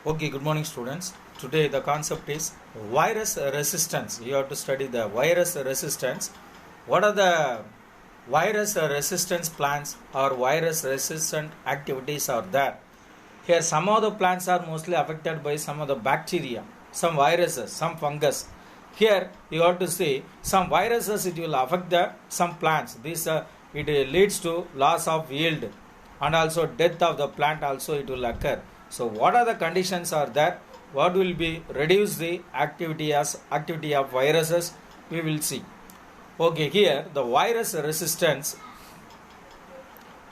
Okay, good morning, students. Today the concept is virus resistance. You have to study the virus resistance. What are the virus resistance plants or virus resistant activities are there? Here, some of the plants are mostly affected by some of the bacteria, some viruses, some fungus. Here, you have to see some viruses. It will affect some plants. This it leads to loss of yield and also death of the plant. Also, it will occur. So, what are the conditions are there? What will be reduce the activity of viruses? We will see. Okay, here the virus resistance.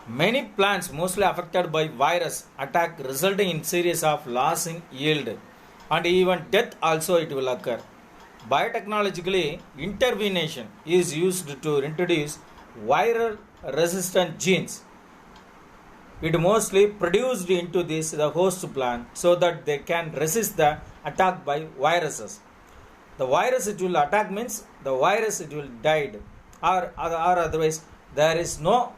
Many plants mostly affected by virus attack resulting in series of loss in yield and even death also it will occur. Biotechnologically, intervention is used to introduce viral resistant genes. It mostly produced into the host plant so that they can resist the attack by viruses. The virus it will attack means the virus it will died or otherwise there is no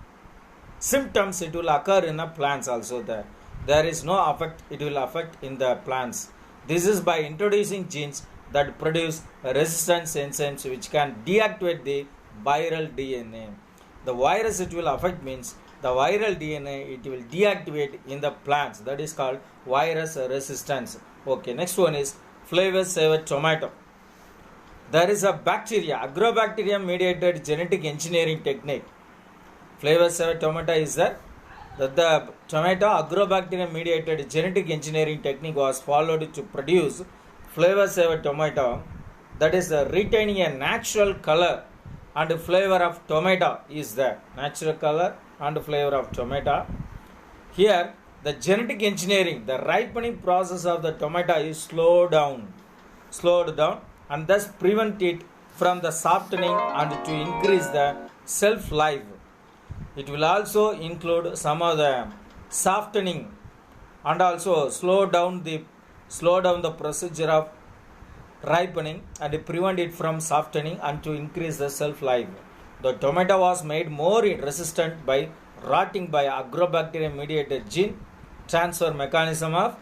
symptoms it will occur in the plants also there is no effect it will affect in the plants. This is by introducing genes that produce resistance enzymes which can deactivate the viral DNA. The virus it will affect means the viral DNA it will deactivate in the plants, that is called virus resistance. Okay, next one is flavor saver tomato. There is a bacteria, agrobacterium mediated genetic engineering technique. Flavor saver tomato is that the tomato agrobacterium mediated genetic engineering technique was followed to produce flavor saver tomato, that is retaining a natural color and flavor of tomato is there. Natural color and flavor of tomato. Here the genetic engineering, the ripening process of the tomato is slowed down and thus prevent it from the softening and to increase the shelf life. It will also include some of the softening and also slow down the procedure of ripening and prevent it from softening and to increase the shelf life. The tomato was made more resistant by rotting by agrobacterium mediated gene transfer mechanism of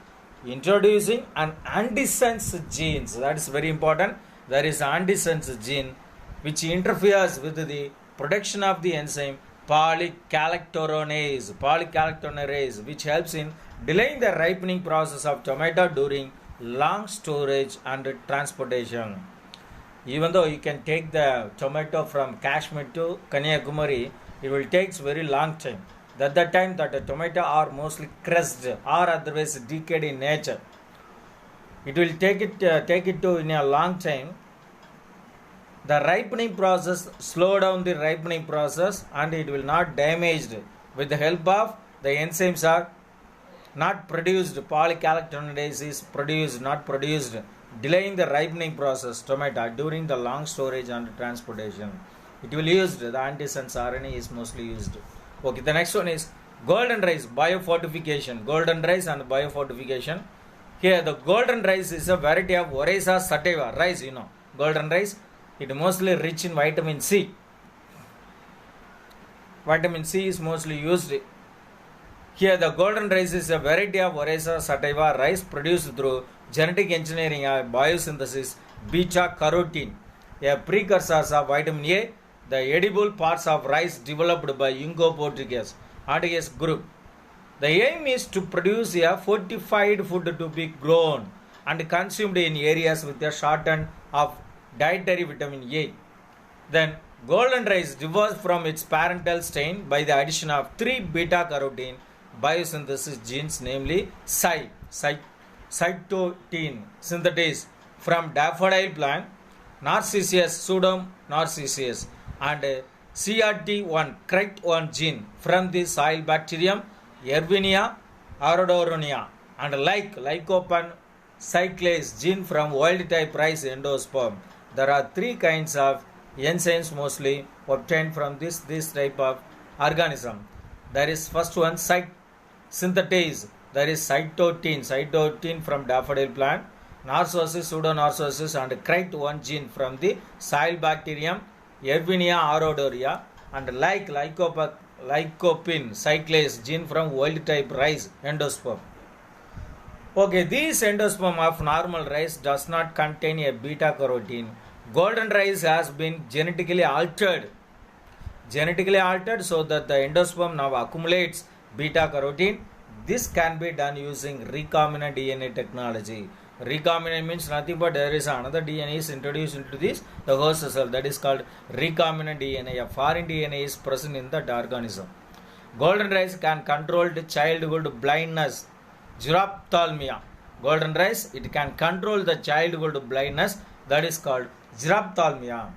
introducing an antisense genes. That is very important. There is antisense gene which interferes with the production of the enzyme polygalactoronase, which helps in delaying the ripening process of tomato during long storage and transportation. Even though you can take the tomato from Kashmir to Kanyakumari, it will take very long time. At that time that the tomato are mostly crushed or otherwise decayed in nature. It will take it to in a long time. The ripening process slow down the ripening process and it will not damaged with the help of the enzymes are not produced. Polygalactoronase is not produced, delaying the ripening process tomato during the long storage and transportation. It will use the antisense RNA is mostly used. Okay, the next one is golden rice biofortification. Golden rice and biofortification. Here the golden rice is a variety of Oryza sativa rice. Golden rice. It is mostly rich in vitamin C. Vitamin C is mostly used. Here the golden rice is a variety of Oryza sativa rice produced through genetic engineering or biosynthesis beta carotene, a precursor of vitamin A. The edible parts of rice developed by Junco Portuguese Artigas group. The aim is to produce a fortified food to be grown and consumed in areas with a shortage of dietary vitamin A. Then golden rice differs from its parental strain by the addition of 3 beta carotene biosynthesis genes, namely cytotine synthesis from daffodil plant, Narcissus pseudo-narcissus, and CRT1 CRET1 gene from the soil bacterium Yervinia aerodoronia, and lycopene cyclase gene from wild type rice endosperm. There are 3 kinds of enzymes mostly obtained from this type of organism. There is first one synthetase. There is cytotine from daffodil plant, Narcissus pseudo-narcissus, and CRET1 gene from the soil bacterium Yervinia aerodoronia, and lycopene cyclase gene from wild type rice endosperm. Okay, this endosperm of normal rice does not contain a beta carotene. Golden rice has been genetically altered so that the endosperm now accumulates beta carotene. This can be done using recombinant DNA technology. Recombinant means nothing but there is another DNA is introduced into this the host cell, that is called recombinant DNA. A foreign DNA is present in that organism. Golden rice can control the childhood blindness, xerophthalmia. Golden rice, it can control the childhood blindness, that is called xerophthalmia.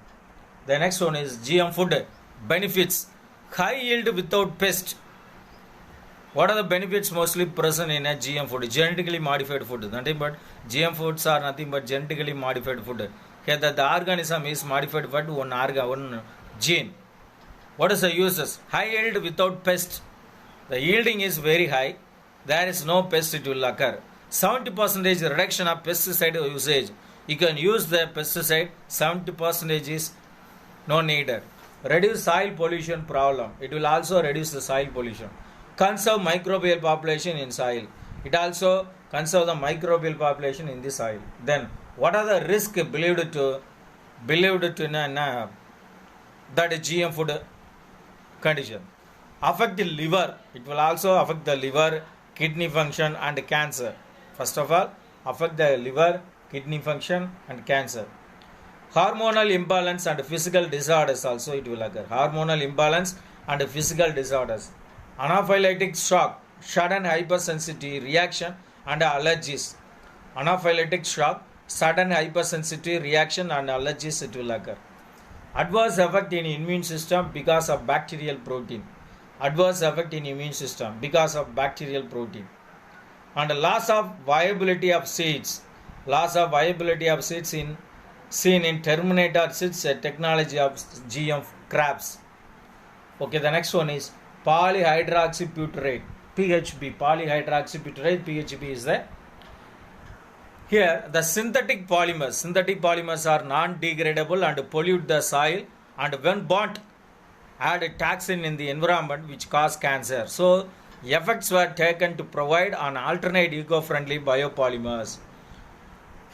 The next one is GM food benefits. High yield without pest. What are the benefits mostly present in a GM food? Genetically modified food. Nothing but GM foods are nothing but genetically modified food. Here the organism is modified for one gene. What is the uses? High yield without pest. The yielding is very high. There is no pest it will occur. 70% reduction of pesticide usage. You can use the pesticide. 70% is no needed. Reduce soil pollution problem. It will also reduce the soil pollution. Conserve microbial population in soil. It also conserve the microbial population in the soil. Then what are the risks believed to that GM food condition? Affect the liver. It will also affect the liver, kidney function and cancer. First of all, affect the liver, kidney function and cancer. Hormonal imbalance and physical disorders also it will occur. Hormonal imbalance and physical disorders. Anaphylactic shock, sudden hypersensitivity reaction and allergies. Anaphylactic shock, sudden hypersensitivity reaction and allergies it will occur. Adverse effect in immune system because of bacterial protein. Adverse effect in immune system because of bacterial protein. And loss of viability of seeds. Loss of viability of seeds seen in Terminator seeds technology of GM crabs. Okay, the next one is polyhydroxybutyrate, PHB. Polyhydroxybutyrate, PHB is there. Here, the synthetic polymers are non-degradable and pollute the soil, and when burnt, add a toxin in the environment which cause cancer. So, efforts were taken to provide an alternate eco-friendly biopolymers.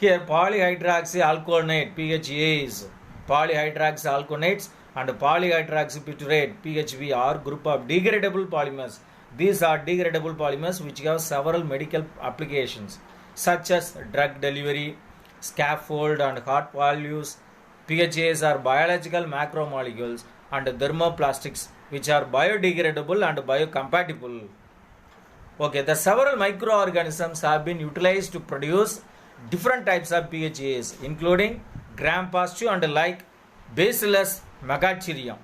Here, polyhydroxyalconate, PHAs, polyhydroxyalconates and polyhydroxybutyrate, PHB, are group of degradable polymers. These are degradable polymers which have several medical applications such as drug delivery, scaffold and heart valves. PHAs are biological macromolecules and thermoplastics which are biodegradable and biocompatible. Okay, the several microorganisms have been utilized to produce different types of PHAs, including gram-positive and like Bacillus megatherium,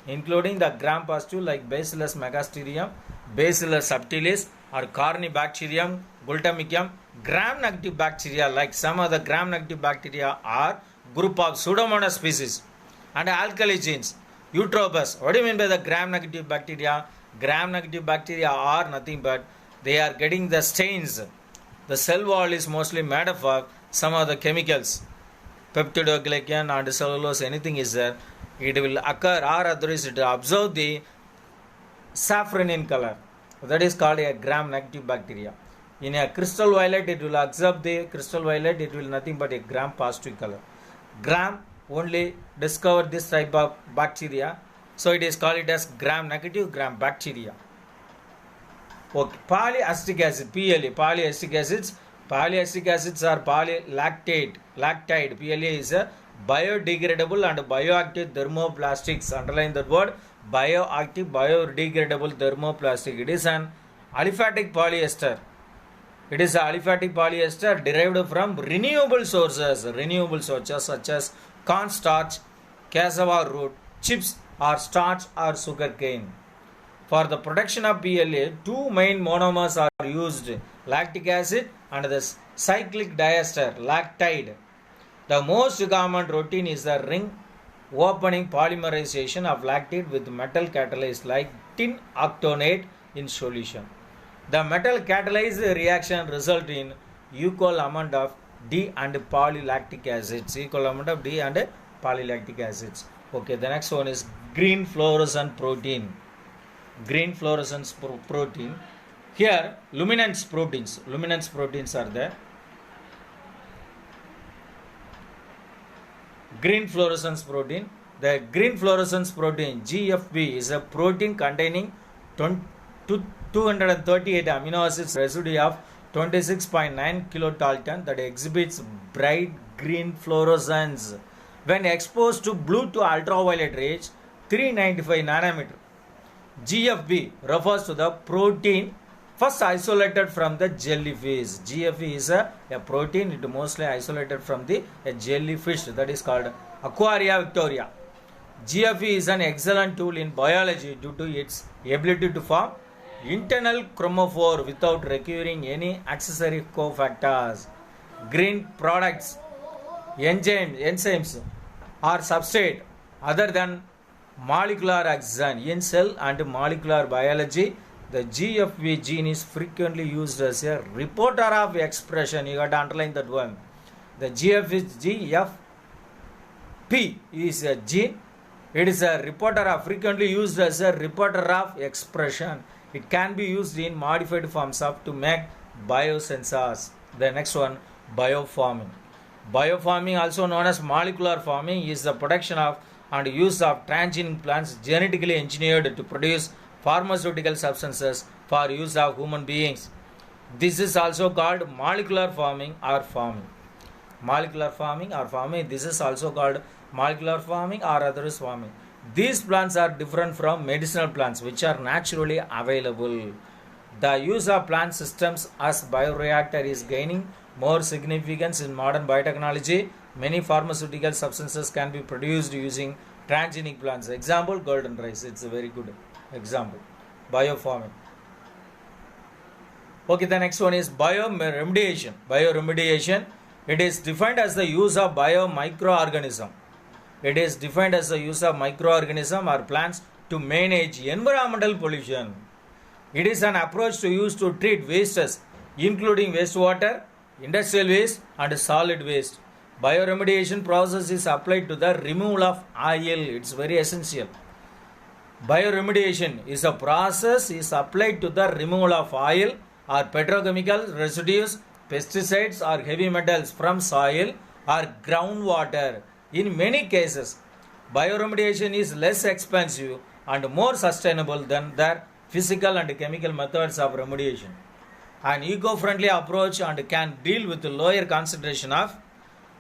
including the gram-positive like Bacillus megatherium, Bacillus subtilis or Corynebacterium, Glutamicum. Gram-negative bacteria like some of the gram-negative bacteria are group of Pseudomonas species and alkali genes. Eutrophus. What do you mean by the gram-negative bacteria? Gram-negative bacteria are nothing but they are getting the stains. The cell wall is mostly made up of some of the chemicals, peptidoglycan and cellulose, anything is there. It will occur or otherwise it will absorb the saffron in color. That is called a gram-negative bacteria. In a crystal violet, it will absorb the crystal violet, it will nothing but a gram-positive color. Gram only discovered this type of bacteria, so it is called it as gram-negative gram bacteria. Okay, polyacetic acid, PLA, polyacetic acids. Polyacetic acids are polylactate, lactide. PLA is a biodegradable and bioactive thermoplastics. Underline that word, bioactive, biodegradable thermoplastic. It is an aliphatic polyester. It is an aliphatic polyester derived from renewable sources such as cornstarch, cassava root, chips or starch or sugarcane. For the production of PLA, two main monomers are used, lactic acid and the cyclic diester, lactide. The most common routine is the ring opening polymerization of lactide with metal catalyst like tin octonate in solution. The metal catalyzed reaction result in equal amount of D and polylactic acids. Equal amount of D and polylactic acids. Okay, the next one is green fluorescent protein. Green fluorescence protein. Here, luminance proteins. Luminance proteins are there. Green fluorescence protein. The green fluorescence protein GFP is a protein containing 238 amino acids residue of 26.9 kilodalton that exhibits bright green fluorescence when exposed to blue to ultraviolet rays 395 nanometer. GFP refers to the protein first isolated from the jellyfish. GFP is a protein, it mostly isolated from the jellyfish, that is called Aquaria victoria. GFP is an excellent tool in biology due to its ability to form internal chromophore without requiring any accessory cofactors. Green products, enzymes or substrate other than molecular oxygen. In cell and molecular biology, the GFP gene is frequently used as a reporter of expression. You got to underline that one. The GFP is a gene. It is a reporter of frequently used as a reporter of expression. It can be used in modified forms of to make biosensors. The next one, biofarming. Biofarming, also known as molecular farming, is the production of and use of transgenic plants genetically engineered to produce pharmaceutical substances for use of human beings. This is also called molecular farming or farming. Molecular farming or farming. This is also called molecular farming or otherwise farming. These plants are different from medicinal plants which are naturally available. The use of plant systems as bioreactor is gaining more significance in modern biotechnology. Many pharmaceutical substances can be produced using transgenic plants. Example, golden rice. It's a very good example. Biofarming. Okay, the next one is bioremediation. Bioremediation. It is defined as the use of biomicroorganism. It is defined as the use of microorganism or plants to manage environmental pollution. It is an approach to use to treat wastes, including wastewater, industrial waste, and solid waste. Bioremediation process is applied to the removal of oil. It's very essential. Bioremediation is a process is applied to the removal of oil or petrochemical residues, pesticides or heavy metals from soil or groundwater. In many cases, bioremediation is less expensive and more sustainable than their physical and chemical methods of remediation. An eco-friendly approach and can deal with lower concentration of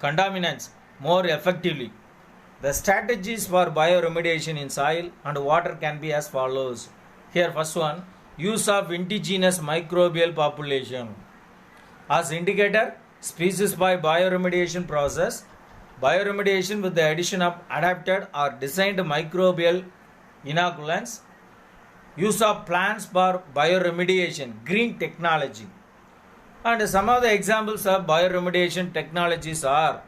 contaminants more effectively. The strategies for bioremediation in soil and water can be as follows. Here, first one, use of indigenous microbial population. As indicator, species by bioremediation process. Bioremediation with the addition of adapted or designed microbial inoculants. Use of plants for bioremediation, green technology. And some of the examples of bioremediation technologies are,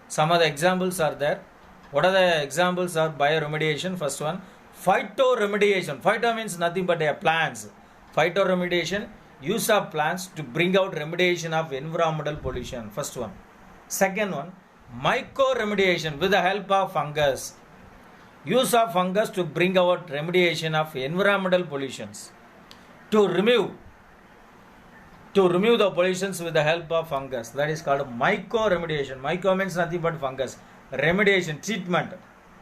some of the examples are there. What are the examples of bioremediation? First one, phytoremediation. Phyto means nothing but plants. Phytoremediation, use of plants to bring out remediation of environmental pollution. First one. Second one, mycoremediation with the help of fungus. Use of fungus to bring about remediation of environmental pollutions. To remove the pollutions with the help of fungus. That is called mycoremediation. Myco means nothing but fungus. Remediation, treatment,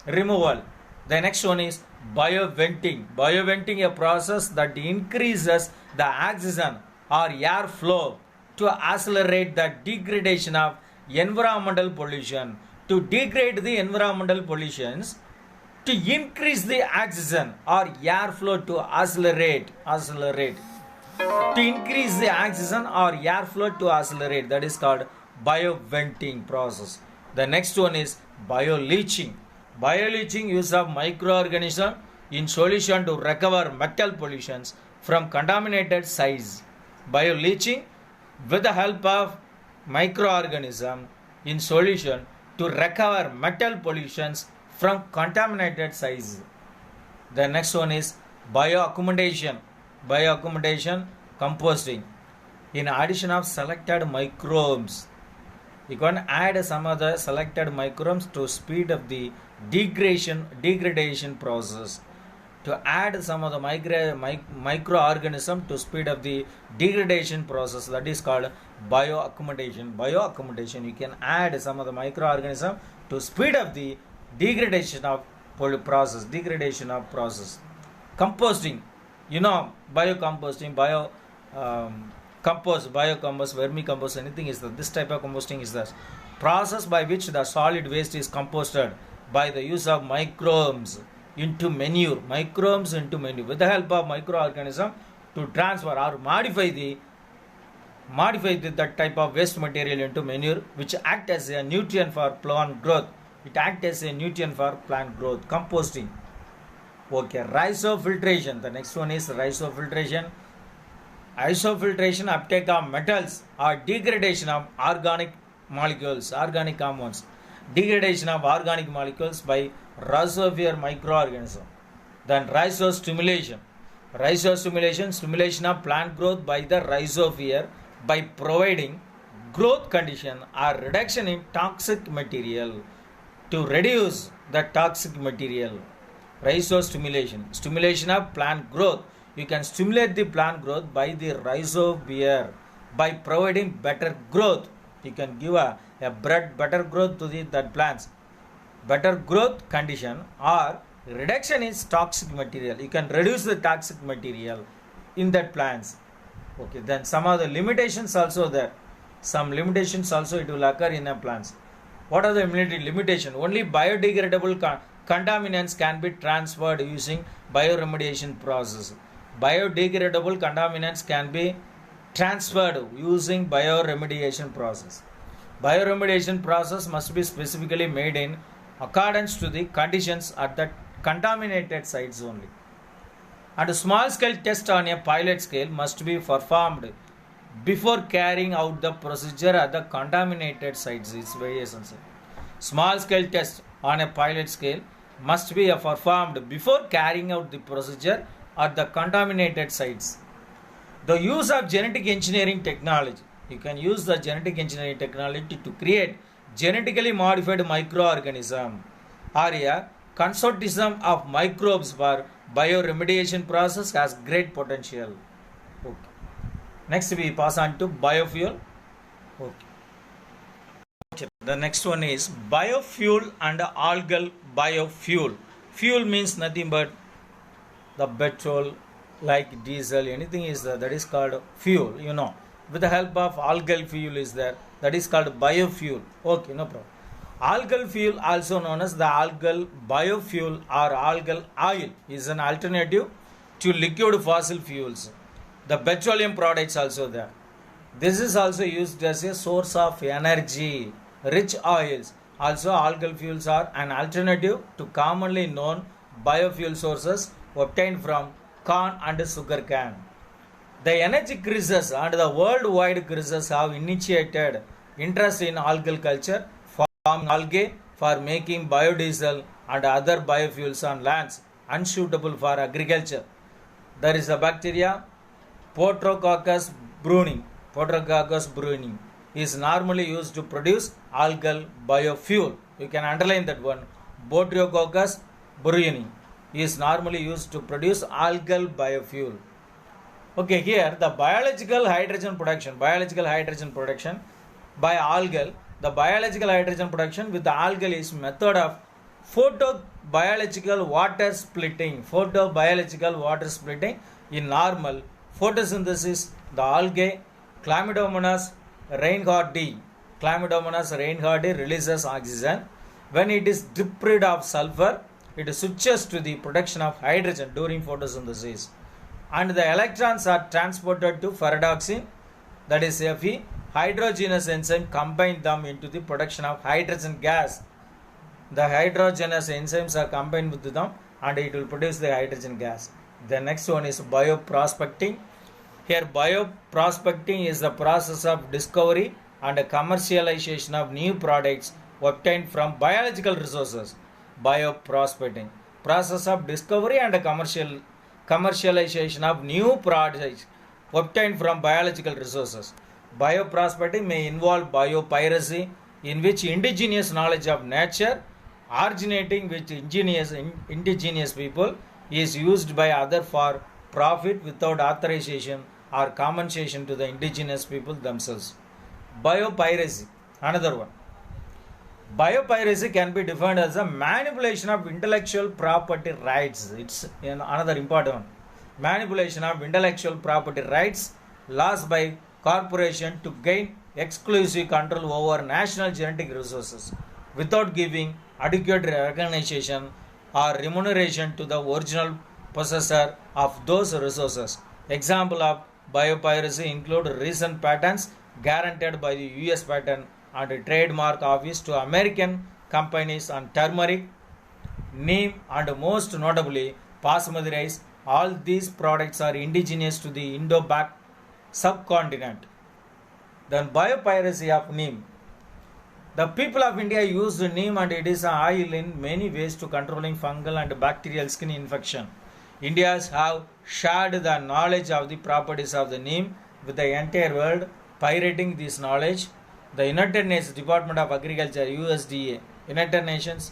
removal. The next one is bioventing. Bioventing, a process that increases the oxygen or air flow to accelerate the degradation of environmental pollution. To degrade the environmental pollutions, to increase the oxygen or air flow to accelerate. To increase the oxygen or air flow to accelerate. That is called bioventing process. The next one is bioleaching. Bioleaching, use of microorganism in solution to recover metal pollutions from contaminated sites. Bioleaching with the help of microorganism in solution to recover metal pollutions from contaminated sites. The next one is bioaccumulation. Bioaccumulation, composting. In addition of selected microbes, you can add some other selected microbes to speed up the degradation process. to add some of the microorganism to speed up the degradation process. That is called bioaccumulation. Bioaccumulation, you can add some of the microorganism to speed up the degradation of process. Composting, biocomposting, biocompost, vermicompost, anything is that. This type of composting is the process by which the solid waste is composted by the use of microbes into manure. With the help of microorganism to transfer or modify that type of waste material into manure, which act as a nutrient for plant growth. Composting. Okay, rhizofiltration. The next one is rhizofiltration. Isofiltration, uptake of metals or degradation of organic molecules, organic compounds. Degradation of organic molecules by rhizosphere microorganism. Then rhizostimulation. Stimulation of plant growth by the rhizosphere by providing growth condition or reduction in toxic material to reduce the toxic material. Stimulation of plant growth. You can stimulate the plant growth by the rhizosphere by providing better growth. You can give a better growth to that plants. Better growth condition or reduction in toxic material. You can reduce the toxic material in that plants. Okay, then some of the limitations also there. Some limitations also it will occur in a plants. What are the limitations? Only biodegradable contaminants can be transferred using bioremediation process. Biodegradable contaminants can be transferred using bioremediation process. Bioremediation process must be specifically made in accordance to the conditions at the contaminated sites only. And a small scale test on a pilot scale must be performed before carrying out the procedure at the contaminated sites. It's very essential. Small scale test on a pilot scale must be performed before carrying out the procedure at the contaminated sites. The use of genetic engineering technology. You can use the genetic engineering technology to create genetically modified microorganism or a consortium of microbes for bioremediation process has great potential. Okay. Next we pass on to biofuel. Okay. The next one is biofuel and algal biofuel. Fuel means nothing but the petrol, like diesel, anything is there, that is called fuel, With the help of algal fuel is there, that is called biofuel. Okay, no problem. Algal fuel, also known as the algal biofuel or algal oil, is an alternative to liquid fossil fuels. The petroleum products also there. This is also used as a source of energy. Rich oils. Also, algal fuels are an alternative to commonly known biofuel sources obtained from corn and sugar cane. The energy crisis and the worldwide crisis have initiated interest in algal culture, farming algae for making biodiesel and other biofuels on lands unsuitable for agriculture. There is a bacteria, Potrococcus bruni. Is normally used to produce algal biofuel. You can underline that one. Botryococcus bruni is normally used to produce algal biofuel. Okay, here the biological hydrogen production by algal. The biological hydrogen production with the algal is method of photobiological water splitting. In normal photosynthesis, the algae Chlamydomonas reinhardti releases oxygen. When it is deprived of sulfur, it switches to the production of hydrogen during photosynthesis. And the electrons are transported to ferredoxin, that is Fe. Hydrogenous enzyme combine them into the production of hydrogen gas. The hydrogenous enzymes are combined with them and it will produce the hydrogen gas. The next one is bioprospecting. Here bioprospecting is the process of discovery and commercialization of new products obtained from biological resources. Bioprospecting, process of discovery and commercialization of new products obtained from biological resources. Bioprospecting may involve biopiracy, in which indigenous knowledge of nature originating with indigenous people is used by other for profit without authorization or compensation to the indigenous people themselves. Biopiracy, another one. Biopiracy can be defined as a manipulation of intellectual property rights. It's another important one. Manipulation of intellectual property rights laws by corporation to gain exclusive control over national genetic resources without giving adequate recognition or remuneration to the original possessor of those resources. Example of biopiracy include recent patents guaranteed by the US Patent and Trademark Office to American companies on turmeric, neem, and most notably basmati rice. All these products are indigenous to the Indo-Pak subcontinent. Then biopiracy of neem. The people of India use neem and it is an oil in many ways to controlling fungal and bacterial skin infection. Indians have shared the knowledge of the properties of the neem with the entire world, pirating this knowledge. The United Nations Department of Agriculture USDA, United Nations,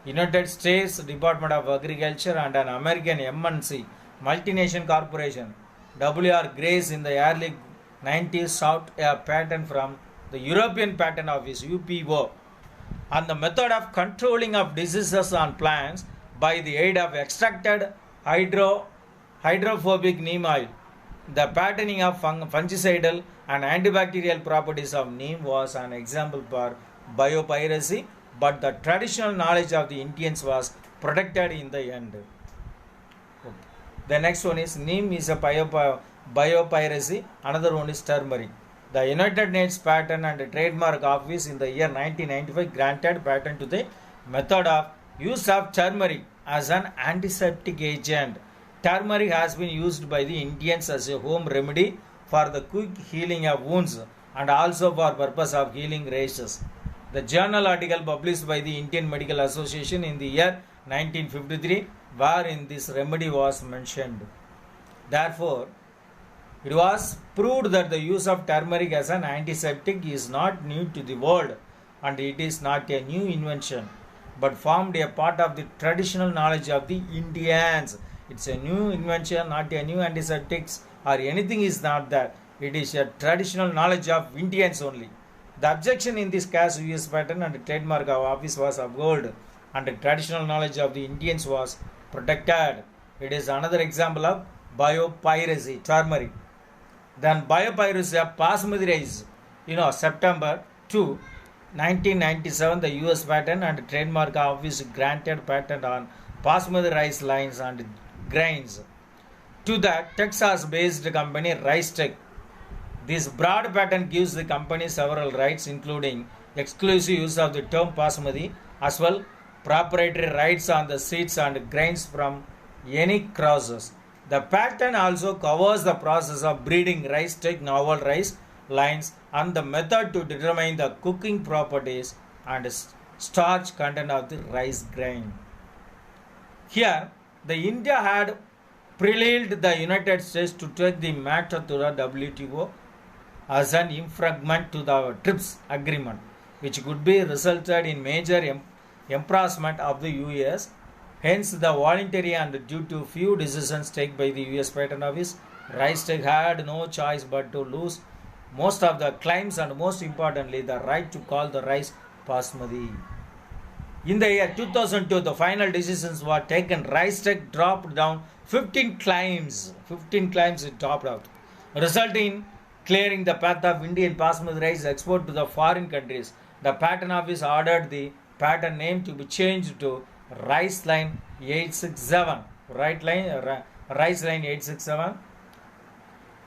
United States Department of Agriculture and an American MNC multinational corporation W.R. Grace in the early 90s sought a patent from the European Patent Office UPO on the method of controlling of diseases on plants by the aid of extracted hydrophobic neem oil. The patenting of fungicidal and antibacterial properties of neem was an example for biopiracy, but the traditional knowledge of the Indians was protected in the end. Okay. The next one is neem is a biopiracy. Another one is turmeric. The United Nations Patent and Trademark Office in the year 1995 granted patent to the method of use of turmeric as an antiseptic agent. Turmeric has been used by the Indians as a home remedy for the quick healing of wounds and also for purpose of healing rashes. The journal article published by the Indian Medical Association in the year 1953 wherein this remedy was mentioned. Therefore, it was proved that the use of turmeric as an antiseptic is not new to the world and it is not a new invention but formed a part of the traditional knowledge of the Indians. It's a new invention, not a new antiseptics or anything is not that. It is a traditional knowledge of Indians only. The objection in this case US Patent and Trademark Office was upheld and the traditional knowledge of the Indians was protected. It is another example of biopiracy, turmeric. Then biopiracy of basmati rice. September 2, 1997, the US Patent and Trademark Office granted patent on basmati rice lines and grains to the Texas-based company Ricetech. This broad patent gives the company several rights including exclusive use of the term basmati as well proprietary rights on the seeds and grains from any crosses. The patent also covers the process of breeding Ricetech novel rice lines and the method to determine the cooking properties and starch content of the rice grain. Here, the India had preluded the United States to take the matter to the WTO as an infringement to the TRIPS agreement, which could be resulted in major embarrassment of the US. Hence, the voluntary and due to few decisions taken by the US Patent Office, Ricetech had no choice but to lose most of the claims and most importantly the right to call the rice basmati. In the year 2002, the final decisions were taken. Ricetech dropped down 15 claims. 15 claims it dropped out, resulting in clearing the path of Indian basmati rice export to the foreign countries. The Patent Office ordered the patent name to be changed to Rice Line 867. Rice Line 867.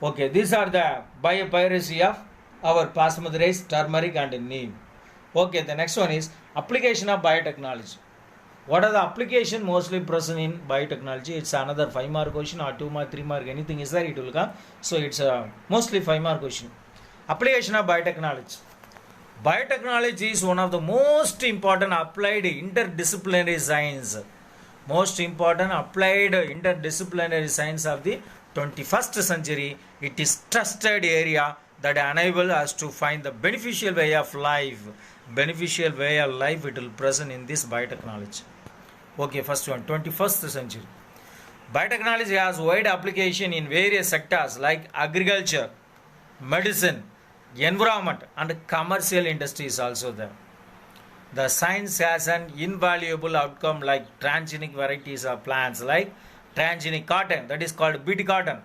Okay, these are the biopiracy of our basmati rice, turmeric and neem. Okay, the next one is application of biotechnology. What are the application mostly present in biotechnology? It's another 5 mark question or 2 mark, 3 mark, anything is there, it will come. So it's mostly 5 mark question. Application of biotechnology. Biotechnology is one of the most important applied interdisciplinary science. Most important applied interdisciplinary science of the 21st century. It is trusted area that enable us to find the beneficial way of life. Beneficial way of life it will present in this biotechnology. Okay, first one, 21st century. Biotechnology has wide application in various sectors like agriculture, medicine, environment, and commercial industries also there. The science has an invaluable outcome like transgenic varieties of plants like transgenic cotton, that is called BT cotton,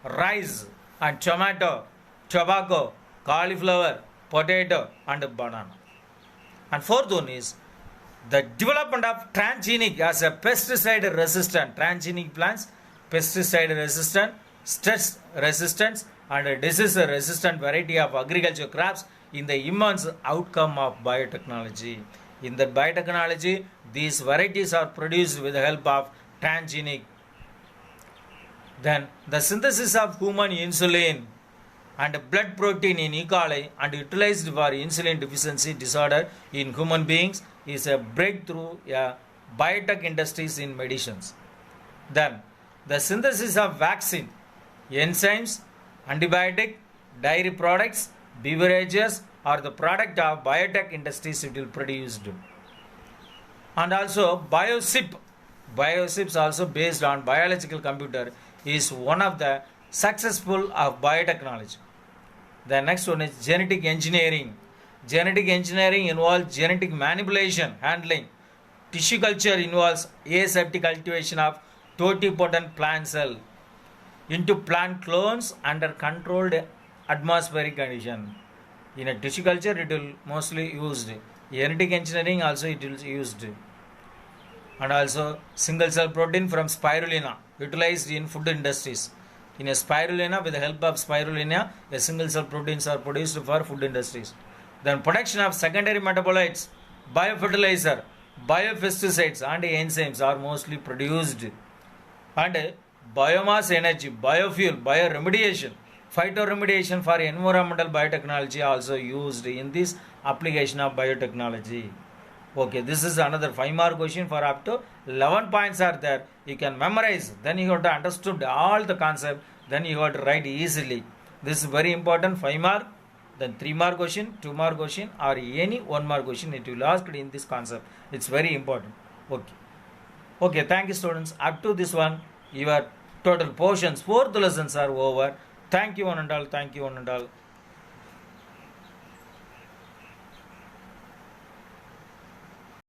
rice and tomato, tobacco, cauliflower, potato, and banana. And fourth one is the development of transgenic as a pesticide resistant transgenic plants, pesticide resistant, stress resistant, and a disease resistant variety of agriculture crops in the immense outcome of biotechnology. In the biotechnology, these varieties are produced with the help of transgenic. Then the synthesis of human insulin and blood protein in E. coli and utilized for insulin deficiency disorder in human beings is a breakthrough biotech industries in medicines. Then the synthesis of vaccine, enzymes, antibiotic, dairy products, beverages are the product of biotech industries it will produce. And also bioships also based on biological computer is one of the successful of biotechnology. The next one is genetic engineering. Genetic engineering involves genetic manipulation, handling. Tissue culture involves aseptic cultivation of totipotent plant cell into plant clones under controlled atmospheric condition. In a tissue culture, it will mostly used. Genetic engineering also it is used. And also single cell protein from spirulina utilized in food industries. In a spirulina, with the help of spirulina, a single cell proteins are produced for food industries. Then production of secondary metabolites, biofertilizer, biopesticides and enzymes are mostly produced. And biomass energy, biofuel, bioremediation, phytoremediation for environmental biotechnology also used in this application of biotechnology. Okay, this is another 5-mark question for up to 11 points are there. You can memorize, then you have to understood all the concept, then you have to write easily. This is very important, 5-mark, then 3-mark question, 2-mark question or any 1-mark question it will ask in this concept. It's very important. Okay, thank you students. Up to this one, your total portions, 4th lessons are over. Thank you one and all.